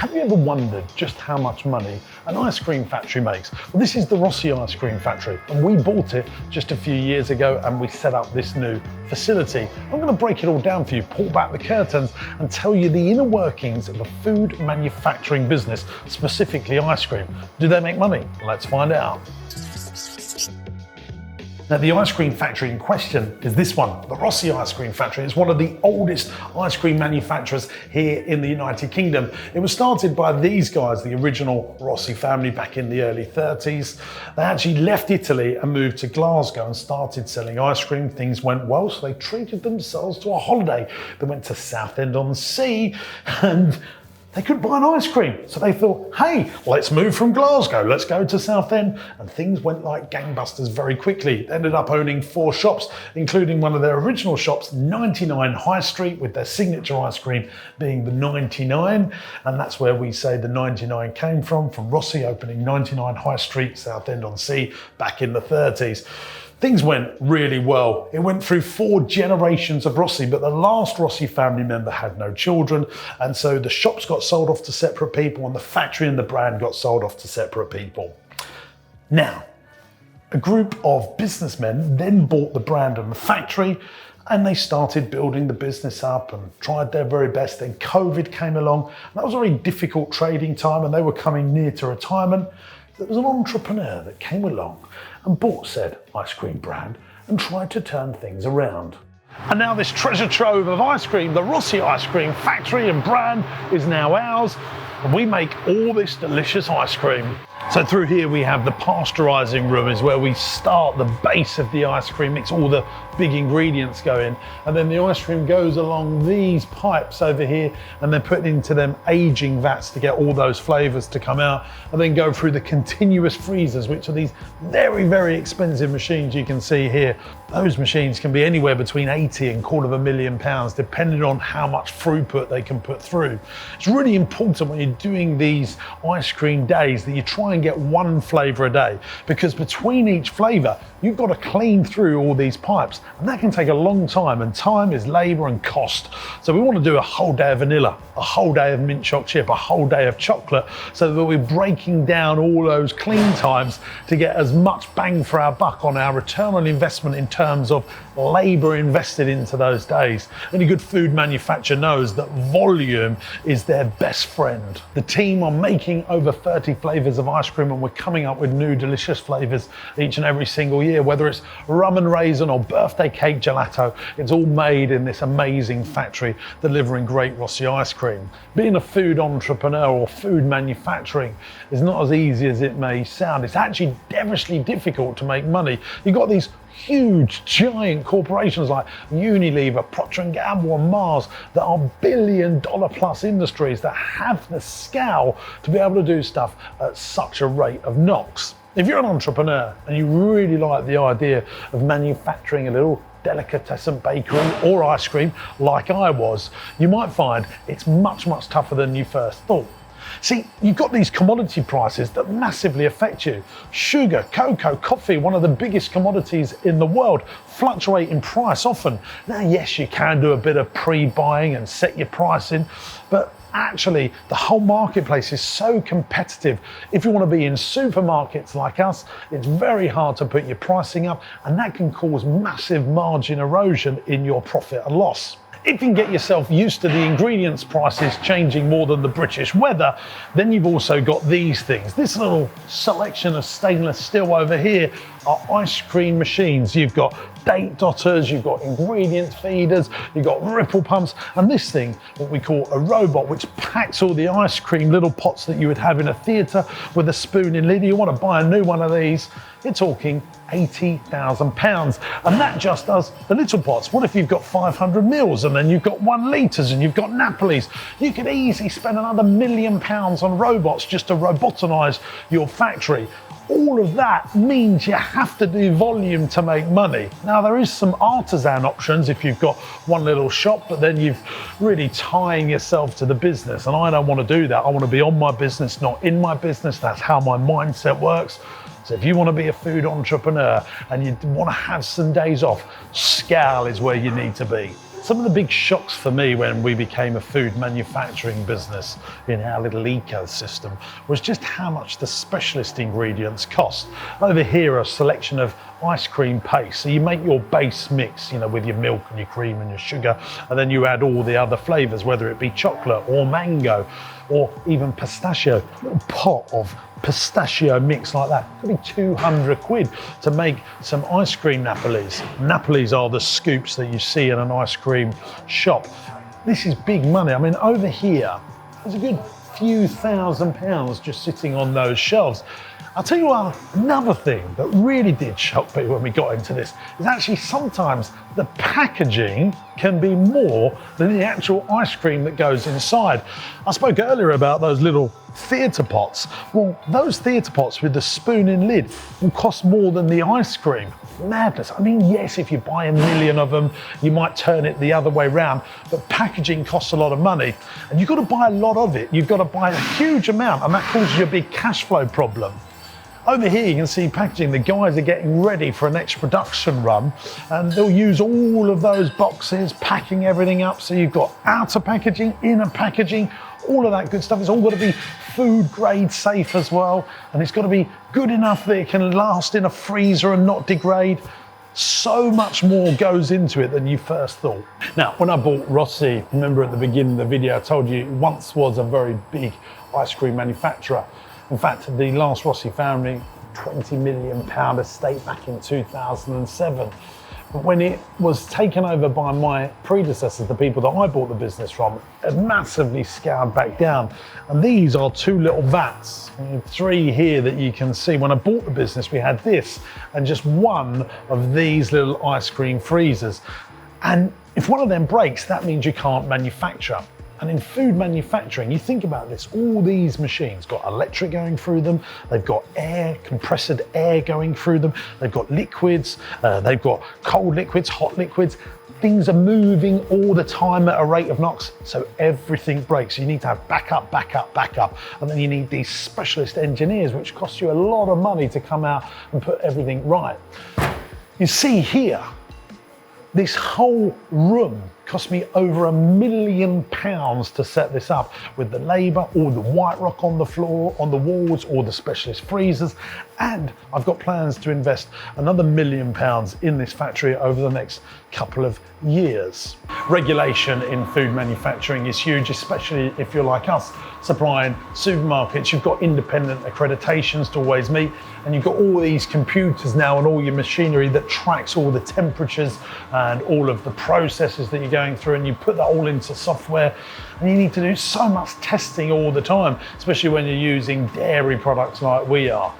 Have you ever wondered just how much money an ice cream factory makes? Well, this is the Rossi Ice Cream Factory, and we bought it just a few years ago, and we set up this new facility. I'm going to break it all down for you, pull back the curtains, and tell you the inner workings of a food manufacturing business, specifically ice cream. Do they make money? Let's find out. Now, the ice cream factory in question is this one, the Rossi Ice Cream Factory. It's one of the oldest ice cream manufacturers here in the United Kingdom. It was started by these guys, the original Rossi family, back in the early 30s. They actually left Italy and moved to Glasgow and started selling ice cream. Things went well, so they treated themselves to a holiday. They went to Southend-on-Sea and they couldn't buy an ice cream. So they thought, hey, let's move from Glasgow, let's go to Southend. And things went like gangbusters very quickly. They ended up owning 4 shops, including one of their original shops, 99 High Street, with their signature ice cream being the 99. And that's where we say the 99 came from Rossi opening 99 High Street, Southend-on-Sea, back in the 30s. Things went really well. It went through 4 generations of Rossi, but the last Rossi family member had no children. And so the shops got sold off to separate people and the factory and the brand got sold off to separate people. Now, a group of businessmen then bought the brand and the factory, and they started building the business up and tried their very best. Then COVID came along. And that was a very difficult trading time, and they were coming near to retirement. There was an entrepreneur that came along and bought said ice cream brand and tried to turn things around. And now this treasure trove of ice cream, the Rossi Ice Cream Factory and brand, is now ours, and we make all this delicious ice cream. So through here we have the pasteurizing room, is where we start the base of the ice cream, mix all the big ingredients go in, and then the ice cream goes along these pipes over here and then put into them aging vats to get all those flavors to come out, and then go through the continuous freezers, which are these very, very expensive machines you can see here. Those machines can be anywhere between 80 and £250,000, depending on how much throughput they can put through. It's really important when you're doing these ice cream days that you try and get one flavor a day, because between each flavor you've got to clean through all these pipes, and that can take a long time, and time is labor and cost. So we want to do a whole day of vanilla, a whole day of mint chocolate chip, a whole day of chocolate, so that we're breaking down all those clean times to get as much bang for our buck on our return on investment in terms of labor invested into those days. Any good food manufacturer knows that volume is their best friend. The team are making over 30 flavors of ice cream, and we're coming up with new delicious flavors each and every single year, whether it's rum and raisin or birthday cake gelato. It's all made in this amazing factory delivering great Rossi ice cream. Being a food entrepreneur or food manufacturing is not as easy as it may sound. It's actually devilishly difficult to make money. You've got these huge giant corporations like Unilever, Procter & Gamble and Mars that are billion-dollar plus industries that have the scale to be able to do stuff at such a rate of knots. If you're an entrepreneur and you really like the idea of manufacturing a little delicatessen bakery or ice cream like I was, you might find it's much, much tougher than you first thought. See, you've got these commodity prices that massively affect you. Sugar, cocoa, coffee, one of the biggest commodities in the world, fluctuate in price often. Now, yes, you can do a bit of pre-buying and set your pricing, but actually the whole marketplace is so competitive. If you want to be in supermarkets like us, it's very hard to put your pricing up, and that can cause massive margin erosion in your profit and loss. If you can get yourself used to the ingredients prices changing more than the British weather, then you've also got these things. This little selection of stainless steel over here are ice cream machines. You've got date dotters, you've got ingredient feeders, you've got ripple pumps, and this thing, what we call a robot, which packs all the ice cream little pots that you would have in a theatre with a spoon in lid. You want to buy a new one of these, you're talking £80,000, and that just does the little pots. What if you've got 500 mils and then you've got 1 litres and you've got Napolis? You could easily spend another £1 million on robots just to robotonise your factory. All of that means you have to do volume to make money. Now, there is some artisan options if you've got one little shop, but then you've really tying yourself to the business, and I don't want to do that. I want to be on my business, not in my business. That's how my mindset works. So if you want to be a food entrepreneur and you want to have some days off, scale is where you need to be. Some of the big shocks for me when we became a food manufacturing business in our little ecosystem was just how much the specialist ingredients cost. Over here, a selection of ice cream paste. So you make your base mix, with your milk and your cream and your sugar, and then you add all the other flavors, whether it be chocolate or mango or even pistachio. A little pot of pistachio mix like that could be 200 quid to make some ice cream Napolis. Napolis are the scoops that you see in an ice cream shop. This is big money. I mean, over here, there's a good few £1,000s just sitting on those shelves. I'll tell you what, another thing that really did shock me when we got into this is actually sometimes the packaging can be more than the actual ice cream that goes inside. I spoke earlier about those little theatre pots. Well, those theatre pots with the spoon and lid will cost more than the ice cream. Madness. I mean, yes, if you buy 1 million of them, you might turn it the other way round, but packaging costs a lot of money and you've got to buy a lot of it. You've got to buy a huge amount and that causes you a big cash flow problem. Over here you can see packaging. The guys are getting ready for a next production run and they'll use all of those boxes, packing everything up. So you've got outer packaging, inner packaging, all of that good stuff. It's all got to be food grade safe as well. And it's got to be good enough that it can last in a freezer and not degrade. So much more goes into it than you first thought. Now, when I bought Rossy, remember at the beginning of the video, I told you it once was a very big ice cream manufacturer. In fact, the last Rossi family, £20 million estate back in 2007. But when it was taken over by my predecessors, the people that I bought the business from, it massively scaled back down. And these are 2 little vats, 3 here that you can see. When I bought the business, we had this and just 1 of these little ice cream freezers. And if one of them breaks, that means you can't manufacture. And in food manufacturing, you think about this, all these machines got electric going through them, they've got air, compressed air going through them, they've got liquids, they've got cold liquids, hot liquids. Things are moving all the time at a rate of knots, so everything breaks. You need to have backup, backup, backup. And then you need these specialist engineers, which cost you a lot of money to come out and put everything right. You see here, this whole room cost me over £1 million to set this up with the labour, all the white rock on the floor, on the walls, all the specialist freezers. And I've got plans to invest another £1 million in this factory over the next couple of years. Regulation in food manufacturing is huge, especially if you're like us, supplying supermarkets. You've got independent accreditations to always meet, and you've got all these computers now and all your machinery that tracks all the temperatures and all of the processes that you're going through, and you put that all into software, and you need to do so much testing all the time, especially when you're using dairy products like we are.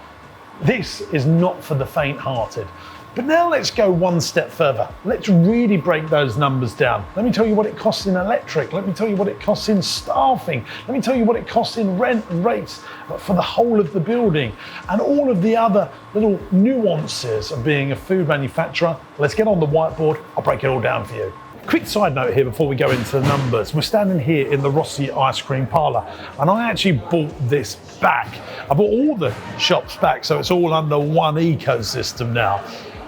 This is not for the faint-hearted. But now let's go one step further. Let's really break those numbers down. Let me tell you what it costs in electric. Let me tell you what it costs in staffing. Let me tell you what it costs in rent and rates for the whole of the building and all of the other little nuances of being a food manufacturer. Let's get on the whiteboard. I'll break it all down for you. Quick side note here before we go into the numbers. We're standing here in the Rossi Ice Cream Parlour, and I actually bought this back. I bought all the shops back, so it's all under one ecosystem now.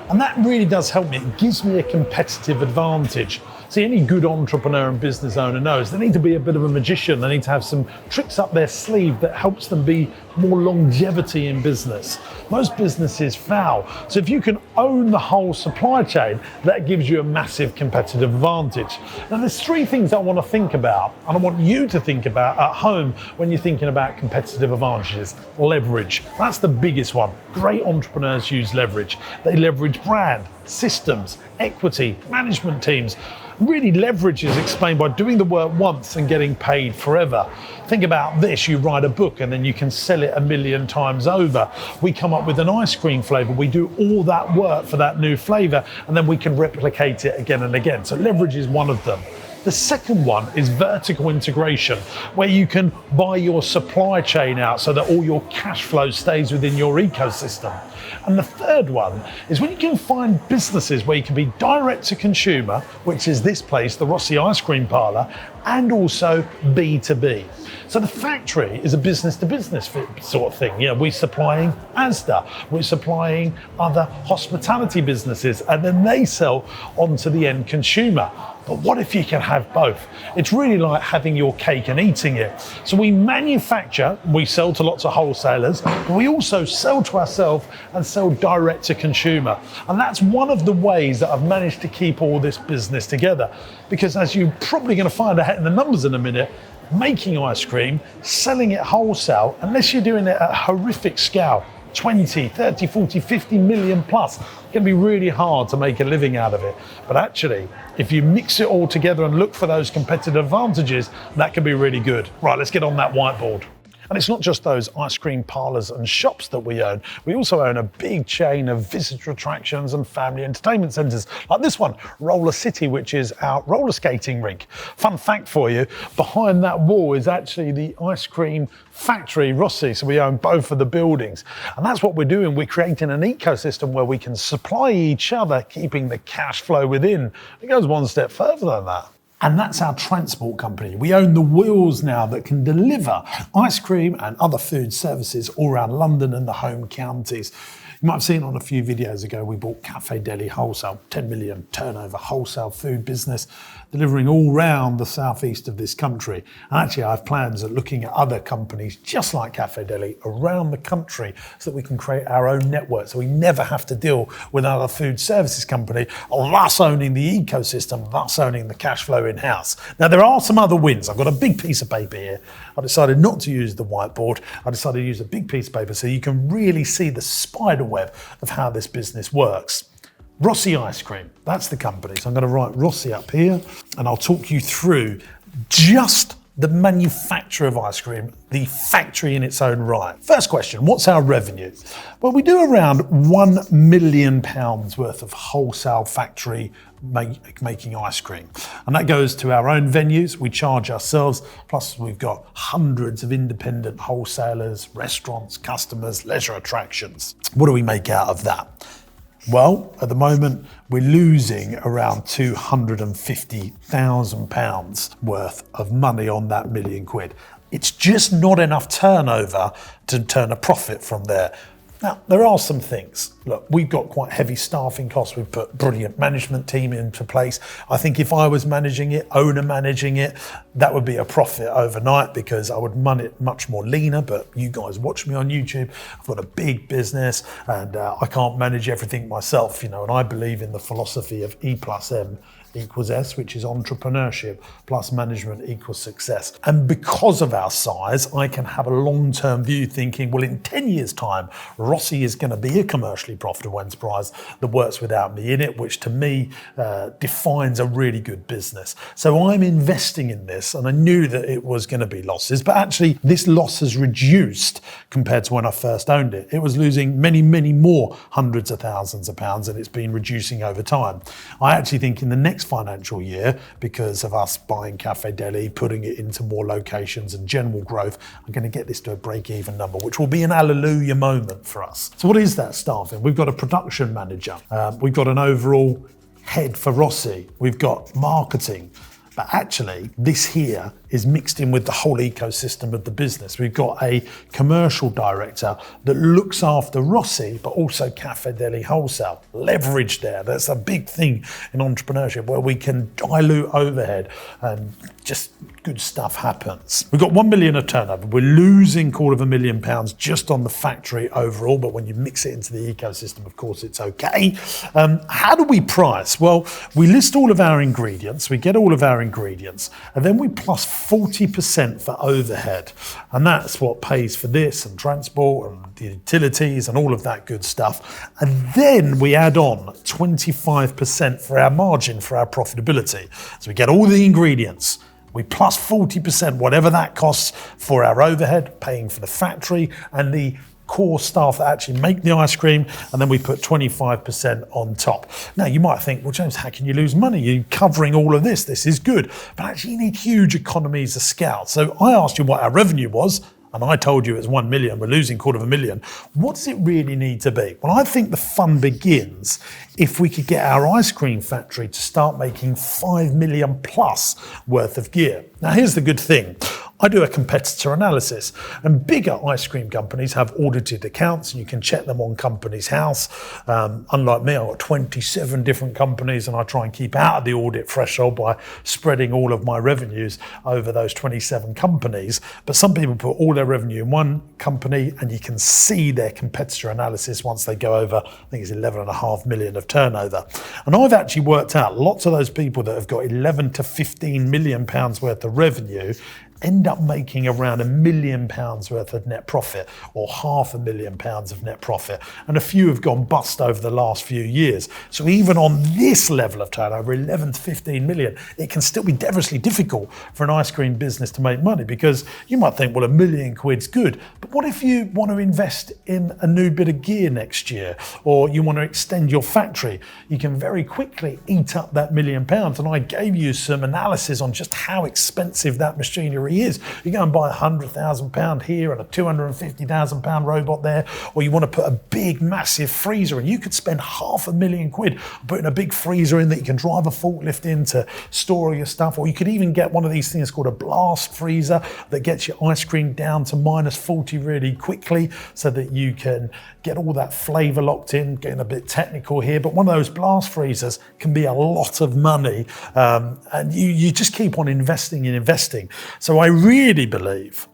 And that really does help me. It gives me a competitive advantage. See, any good entrepreneur and business owner knows they need to be a bit of a magician. They need to have some tricks up their sleeve that helps them be more longevity in business. Most businesses fail. So if you can own the whole supply chain, that gives you a massive competitive advantage. Now there's 3 things I want to think about, and I want you to think about at home when you're thinking about competitive advantages. Leverage. That's the biggest one. Great entrepreneurs use leverage. They leverage brand, systems, equity, management teams. Really, leverage is explained by doing the work once and getting paid forever. Think about this, you write a book and then you can sell it 1 million times over. We come up with an ice cream flavour, we do all that work for that new flavour, and then we can replicate it again and again. So leverage is one of them. The second one is vertical integration, where you can buy your supply chain out so that all your cash flow stays within your ecosystem. And the third one is when you can find businesses where you can be direct to consumer, which is this place, the Rossi Ice Cream Parlour, and also B2B. So the factory is a business to business sort of thing. We're supplying Asda, we're supplying other hospitality businesses, and then they sell onto the end consumer. But what if you can have both? It's really like having your cake and eating it. So we manufacture, we sell to lots of wholesalers, but we also sell to ourselves and sell direct to consumer. And that's one of the ways that I've managed to keep all this business together. Because as you're probably going to find out in the numbers in a minute, making ice cream, selling it wholesale, unless you're doing it at a horrific scale, 20, 30, 40, 50 million plus, it can be really hard to make a living out of it. But actually, if you mix it all together and look for those competitive advantages, that can be really good. Right, let's get on that whiteboard. And it's not just those ice cream parlours and shops that we own. We also own a big chain of visitor attractions and family entertainment centres, like this one, Roller City, which is our roller skating rink. Fun fact for you, behind that wall is actually the ice cream factory, Rossy, so we own both of the buildings. And that's what we're doing. We're creating an ecosystem where we can supply each other, keeping the cash flow within. It goes one step further than that. And that's our transport company. We own the wheels now that can deliver ice cream and other food services all around London and the home counties. You might have seen on a few videos ago, we bought Cafe Deli Wholesale, 10 million turnover wholesale food business, delivering all round the southeast of this country. And actually, I have plans of looking at other companies just like Cafe Deli around the country so that we can create our own network, so we never have to deal with another food services company, thus owning the ecosystem, thus owning the cash flow in-house. Now, there are some other wins. I've got a big piece of paper here. I decided not to use the whiteboard. I decided to use a big piece of paper so you can really see the spider web of how this business works. Rossi Ice Cream, that's the company. So I'm going to write Rossi up here and I'll talk you through just the manufacture of ice cream, the factory in its own right. First question, what's our revenue? Well, we do around £1 million worth of wholesale factory making ice cream. And that goes to our own venues. We charge ourselves, plus we've got hundreds of independent wholesalers, restaurants, customers, leisure attractions. What do we make out of that? Well, at the moment, we're losing around £250,000 worth of money on that £1 million. It's just not enough turnover to turn a profit from there. Now, there are some things. Look, we've got quite heavy staffing costs. We've put a brilliant management team into place. I think if I was managing it, owner managing it, that would be a profit overnight because I would run it much more leaner. But you guys watch me on YouTube. I've got a big business and I can't manage everything myself, and I believe in the philosophy of E+M equals S, which is entrepreneurship plus management equals success. And because of our size, I can have a long-term view thinking, well, in 10 years' time, Rossy is going to be a commercially profitable enterprise that works without me in it, which to me defines a really good business. So I'm investing in this and I knew that it was going to be losses, but actually this loss has reduced compared to when I first owned it. It was losing many, many more hundreds of thousands of pounds and it's been reducing over time. I actually think in the next financial year, because of us buying Cafe Deli, putting it into more locations and general growth, I'm going to get this to a break-even number, which will be an hallelujah moment for us. So what is that staffing? We've got a production manager. We've got an overall head for Rossy. We've got marketing. But actually, this here is mixed in with the whole ecosystem of the business. We've got a commercial director that looks after Rossy, but also Cafe Deli Wholesale. Leverage there. That's a big thing in entrepreneurship where we can dilute overhead and just good stuff happens. We've got 1 million of turnover. We're losing £250,000 just on the factory overall, but when you mix it into the ecosystem, of course, it's okay. How do we price? Well, we list all of our ingredients, we get all of our ingredients, and then we plus 40% for overhead. And that's what pays for this and transport and the utilities and all of that good stuff. And then we add on 25% for our margin, for our profitability. So we get all the ingredients. We plus 40%, whatever that costs for our overhead, paying for the factory and the core staff that actually make the ice cream, and then we put 25% on top. Now you might think, well, James, how can you lose money? You're covering all of this. This is good. But actually you need huge economies of scale. So I asked you what our revenue was, and I told you it's 1 million, we're losing £250,000. What does it really need to be? Well, I think the fun begins if we could get our ice cream factory to start making 5 million plus worth of gear. Now, here's the good thing. I do a competitor analysis, and bigger ice cream companies have audited accounts and you can check them on Companies House. Unlike me, I've got 27 different companies and I try and keep out of the audit threshold by spreading all of my revenues over those 27 companies. But some people put all their revenue in one company and you can see their competitor analysis once they go over, I think it's 11.5 million of turnover. And I've actually worked out lots of those people that have got 11 to 15 million pounds worth of revenue end up making around £1 million worth of net profit, or £500,000 of net profit. And a few have gone bust over the last few years. So even on this level of turnover, 11 to 15 million, it can still be devilishly difficult for an ice cream business to make money, because you might think, well, £1 million quid's good. But what if you want to invest in a new bit of gear next year, or you want to extend your factory? You can very quickly eat up that £1 million. And I gave you some analysis on just how expensive that machinery is. You go and buy £100,000 here and a £250,000 robot there, or you want to put a big massive freezer in. You could spend £500,000 putting a big freezer in that you can drive a forklift in to store all your stuff, or you could even get one of these things called a blast freezer that gets your ice cream down to -40 really quickly so that you can get all that flavour locked in. Getting a bit technical here, but one of those blast freezers can be a lot of money, and you just keep on investing and investing. So I really believe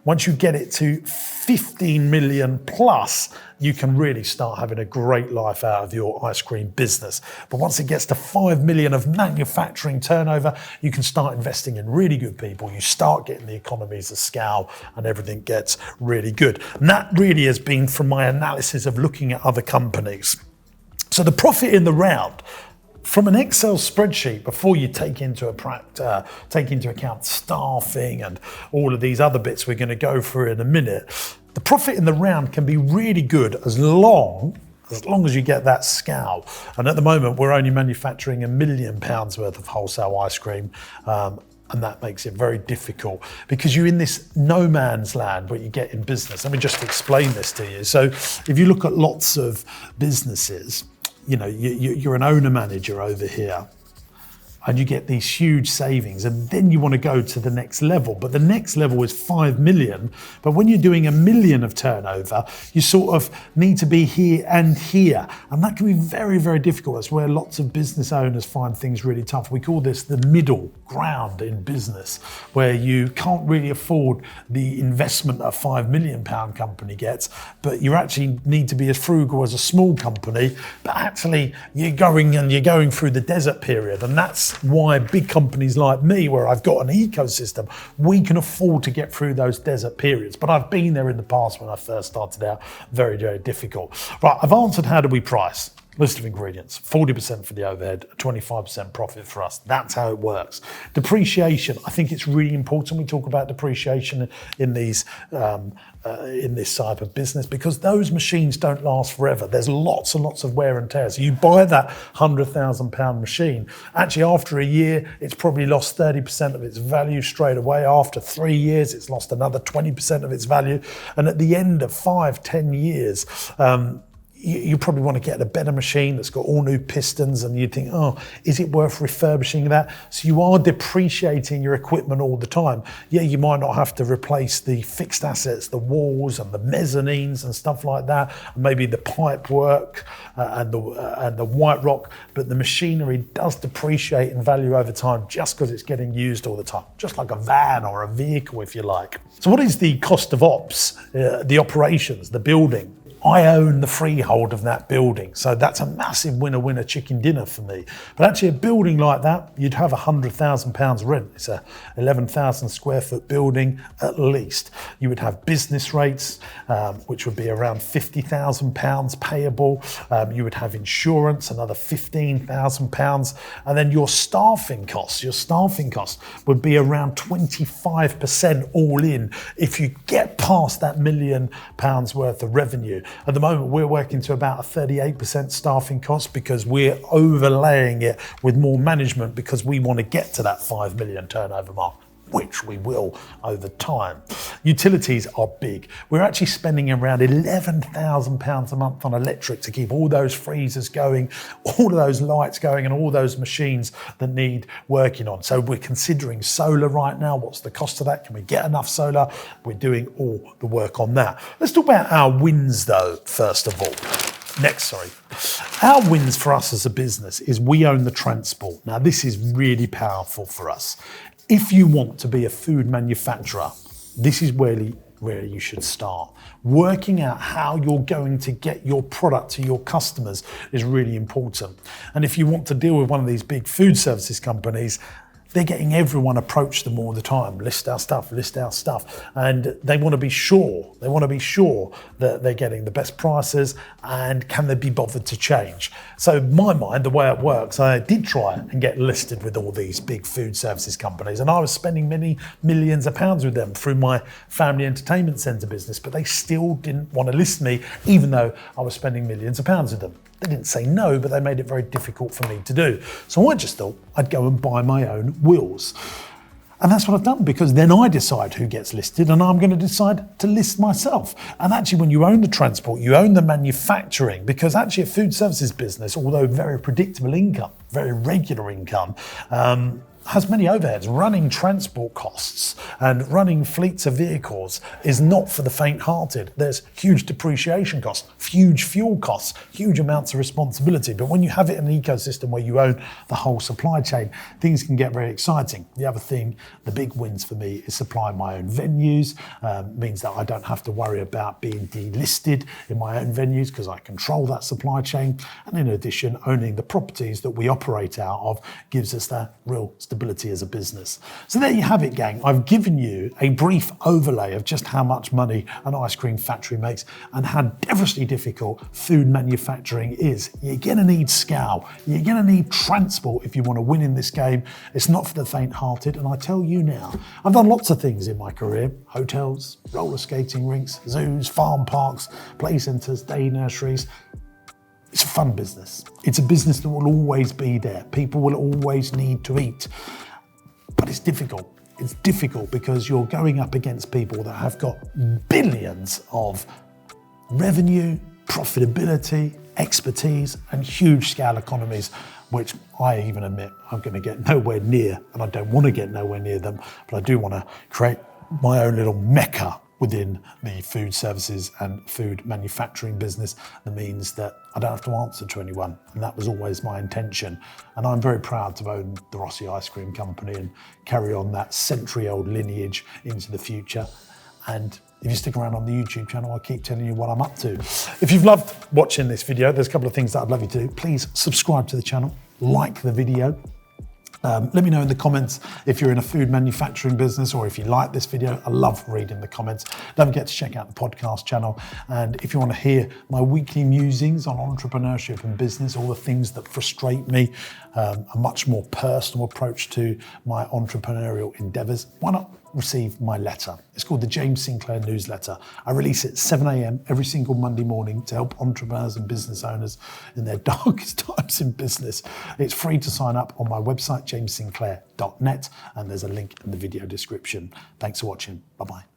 once you get it to 15 million plus, you can really start having a great life out of your ice cream business. But once it gets to 5 million of manufacturing turnover, you can start investing in really good people. You start getting the economies of scale and everything gets really good. And that really has been from my analysis of looking at other companies. So the profit in the round, from an Excel spreadsheet, before you take into account staffing and all of these other bits we're going to go through in a minute, the profit in the round can be really good as long as you get that scale. And at the moment, we're only manufacturing £1 million worth of wholesale ice cream. And that makes it very difficult because you're in this no man's land what you get in business. Let me just explain this to you. So if you look at lots of businesses, you know, you're an owner manager over here and you get these huge savings, and then you want to go to the next level. But the next level is 5 million. But when you're doing £1 million of turnover, you sort of need to be here and here. And that can be very, very difficult. That's where lots of business owners find things really tough. We call this the middle ground in business, where you can't really afford the investment that a £5 million company gets, but you actually need to be as frugal as a small company. But actually, you're going through the desert period. And that's why big companies like me, where I've got an ecosystem, we can afford to get through those desert periods. But I've been there in the past when I first started out. Very, very difficult. Right, I've answered how do we price. List of ingredients, 40% for the overhead, 25% profit for us. That's how it works. Depreciation, I think it's really important we talk about depreciation in these in this type of business, because those machines don't last forever. There's lots and lots of wear and tear. So you buy that £100,000 machine, actually after a year, it's probably lost 30% of its value straight away. After 3 years, it's lost another 20% of its value. And at the end of 5-10 years, you probably want to get a better machine that's got all new pistons, and you think, oh, is it worth refurbishing that? So you are depreciating your equipment all the time. Yeah, you might not have to replace the fixed assets, the walls and the mezzanines and stuff like that, and maybe the pipe work and the white rock, but the machinery does depreciate in value over time just because it's getting used all the time, just like a van or a vehicle, if you like. So what is the cost of ops, the operations, the building? I own the freehold of that building. So that's a massive winner chicken dinner for me. But actually a building like that, you'd have £100,000 rent. It's a 11,000 square foot building at least. You would have business rates, which would be around £50,000 payable. You would have insurance, another £15,000. And then your staffing costs would be around 25% all in if you get past that £1 million worth of revenue. At the moment, we're working to about a 38% staffing cost because we're overlaying it with more management because we want to get to that 5 million turnover mark. which we will over time. Utilities are big. We're actually spending around £11,000 a month on electric to keep all those freezers going, all of those lights going, and all those machines that need working on. So we're considering solar right now. What's the cost of that? Can we get enough solar? We're doing all the work on that. Let's talk about our wins though, first of all. Our wins for us as a business is we own the transport. Now this is really powerful for us. If you want to be a food manufacturer, this is where you should start. Working out how you're going to get your product to your customers is really important. And if you want to deal with one of these big food services companies, they're getting everyone approach them all the time. List our stuff. And they want to be sure that they're getting the best prices and can they be bothered to change. So in my mind, the way it works, I did try and get listed with all these big food services companies, and I was spending many millions of pounds with them through my family entertainment centre business, but they still didn't want to list me, even though I was spending millions of pounds with them. They didn't say no, but they made it very difficult for me to do. So I just thought I'd go and buy my own wheels. And that's what I've done, because then I decide who gets listed and I'm going to decide to list myself. And actually, when you own the transport, you own the manufacturing, because actually a food services business, although very predictable income, very regular income, has many overheads. Running transport costs and running fleets of vehicles is not for the faint-hearted. There's huge depreciation costs, huge fuel costs, huge amounts of responsibility. But when you have it in an ecosystem where you own the whole supply chain, things can get very exciting. The other thing, the big wins for me, is supplying my own venues. Means that I don't have to worry about being delisted in my own venues because I control that supply chain. And in addition, owning the properties that we operate out of gives us that real stability as a business. So there you have it, gang. I've given you a brief overlay of just how much money an ice cream factory makes and how devilishly difficult food manufacturing is. You're gonna need scale. You're gonna need transport if you want to win in this game. It's not for the faint-hearted, and I tell you now, I've done lots of things in my career: hotels, roller skating rinks, zoos, farm parks, play centres, day nurseries. It's a fun business. It's a business that will always be there. People will always need to eat. But it's difficult. It's difficult because you're going up against people that have got billions of revenue, profitability, expertise, and huge scale economies, which I even admit I'm going to get nowhere near, and I don't want to get nowhere near them, but I do want to create my own little mecca within the food services and food manufacturing business. That means that I don't have to answer to anyone, and that was always my intention. And I'm very proud to own the Rossi Ice Cream Company and carry on that century-old lineage into the future. And if you stick around on the YouTube channel, I'll keep telling you what I'm up to. If you've loved watching this video, there's a couple of things that I'd love you to do. Please subscribe to the channel, like the video. Let me know in the comments if you're in a food manufacturing business or if you like this video. I love reading the comments. Don't forget to check out the podcast channel. And if you want to hear my weekly musings on entrepreneurship and business, all the things that frustrate me, a much more personal approach to my entrepreneurial endeavors, why not receive my letter? It's called the James Sinclair Newsletter. I release it at 7 a.m. every single Monday morning to help entrepreneurs and business owners in their darkest times in business. It's free to sign up on my website, jamessinclair.net, and there's a link in the video description. Thanks for watching. Bye-bye.